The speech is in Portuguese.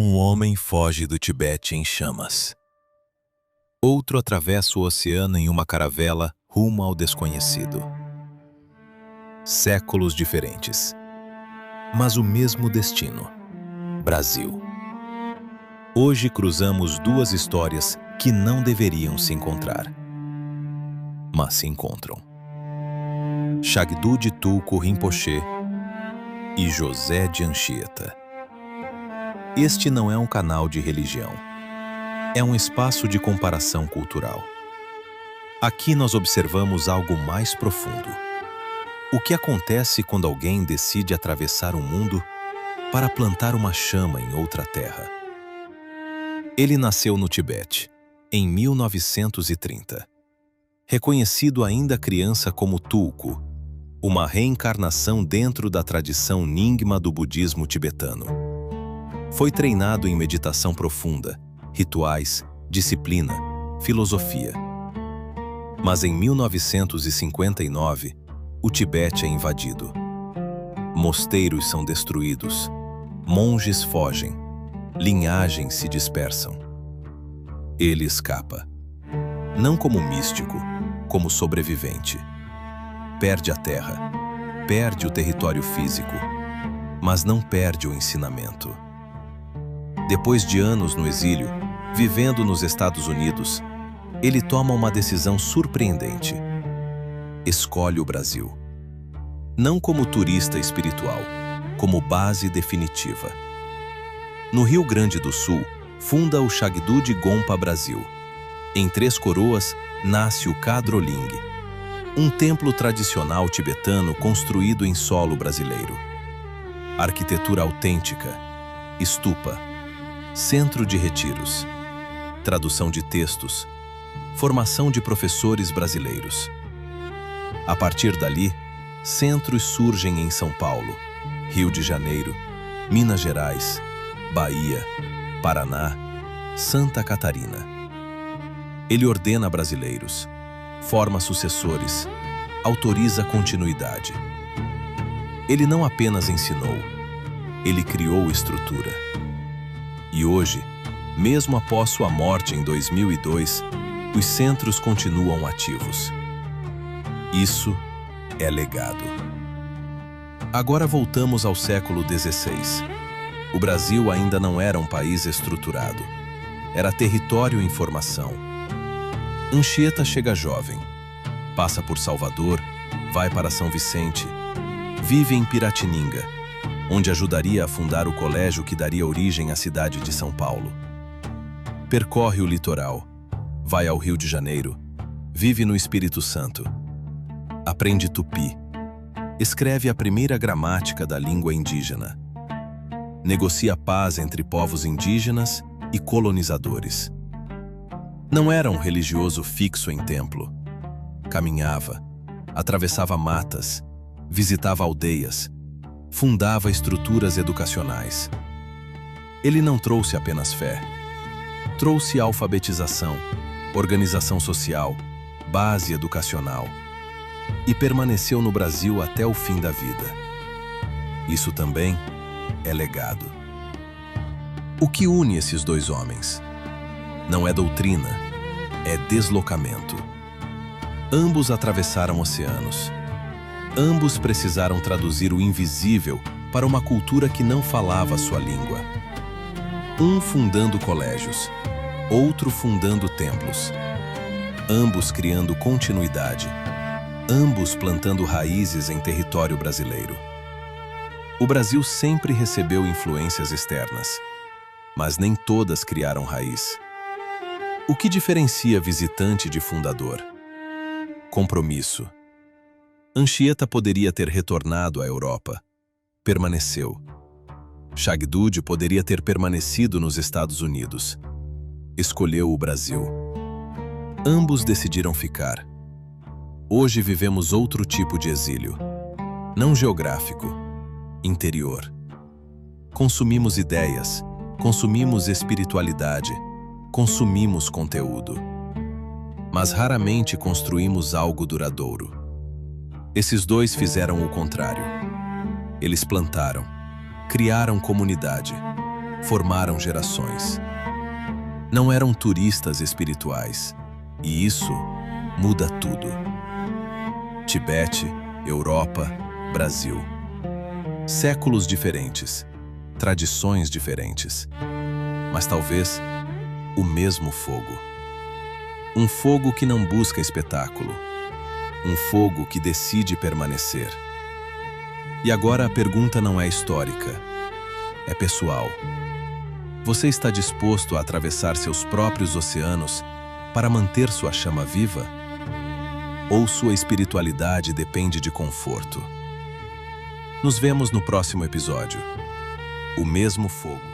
Um homem foge do Tibete em chamas. Outro atravessa o oceano em uma caravela rumo ao desconhecido. Séculos diferentes, mas o mesmo destino: Brasil. Hoje cruzamos duas histórias que não deveriam se encontrar, mas se encontram. Shagdu Tulku Rinpoche e José de Anchieta. Este não é um canal de religião. É um espaço de comparação cultural. Aqui nós observamos algo mais profundo. O que acontece quando alguém decide atravessar o mundo para plantar uma chama em outra terra? Ele nasceu no Tibete, em 1930. Reconhecido ainda criança como Tulku, uma reencarnação dentro da tradição Nyingma do budismo tibetano. Foi treinado em meditação profunda, rituais, disciplina, filosofia. Mas em 1959, o Tibete é invadido. Mosteiros são destruídos, monges fogem, linhagens se dispersam. Ele escapa. Não como místico, como sobrevivente. Perde a terra, perde o território físico, mas não perde o ensinamento. Depois de anos no exílio, vivendo nos Estados Unidos, ele toma uma decisão surpreendente. Escolhe o Brasil. Não como turista espiritual, como base definitiva. No Rio Grande do Sul, funda o Shagdu Gompa Brasil. Em Três Coroas, nasce o Kadroling, um templo tradicional tibetano construído em solo brasileiro. Arquitetura autêntica, stupa, centro de retiros, tradução de textos, formação de professores brasileiros. A partir dali, centros surgem em São Paulo, Rio de Janeiro, Minas Gerais, Bahia, Paraná, Santa Catarina. Ele ordena brasileiros, forma sucessores, autoriza continuidade. Ele não apenas ensinou, ele criou estrutura. E hoje, mesmo após sua morte em 2002, os centros continuam ativos. Isso é legado. Agora voltamos ao século XVI. O Brasil ainda não era um país estruturado. Era território em formação. Anchieta chega jovem. Passa por Salvador, vai para São Vicente. Vive em Piratininga, onde ajudaria a fundar o colégio que daria origem à cidade de São Paulo. Percorre o litoral, vai ao Rio de Janeiro, vive no Espírito Santo. Aprende tupi. Escreve a primeira gramática da língua indígena. Negocia paz entre povos indígenas e colonizadores. Não era um religioso fixo em templo. Caminhava, atravessava matas, visitava aldeias, fundava estruturas educacionais. Ele não trouxe apenas fé. Trouxe alfabetização, organização social, base educacional. E permaneceu no Brasil até o fim da vida. Isso também é legado. O que une esses dois homens? Não é doutrina, é deslocamento. Ambos atravessaram oceanos. Ambos precisaram traduzir o invisível para uma cultura que não falava a sua língua. Um fundando colégios, outro fundando templos. Ambos criando continuidade. Ambos plantando raízes em território brasileiro. O Brasil sempre recebeu influências externas, mas nem todas criaram raiz. O que diferencia visitante de fundador? Compromisso. Anchieta poderia ter retornado à Europa. Permaneceu. Shagdu poderia ter permanecido nos Estados Unidos. Escolheu o Brasil. Ambos decidiram ficar. Hoje vivemos outro tipo de exílio. Não geográfico, interior. Consumimos ideias, consumimos espiritualidade, consumimos conteúdo. Mas raramente construímos algo duradouro. Esses dois fizeram o contrário. Eles plantaram, criaram comunidade, formaram gerações. Não eram turistas espirituais, e isso muda tudo. Tibete, Europa, Brasil. Séculos diferentes, tradições diferentes, mas talvez o mesmo fogo. Um fogo que não busca espetáculo, um fogo que decide permanecer. E agora a pergunta não é histórica, é pessoal. Você está disposto a atravessar seus próprios oceanos para manter sua chama viva? Ou sua espiritualidade depende de conforto? Nos vemos no próximo episódio. O mesmo fogo.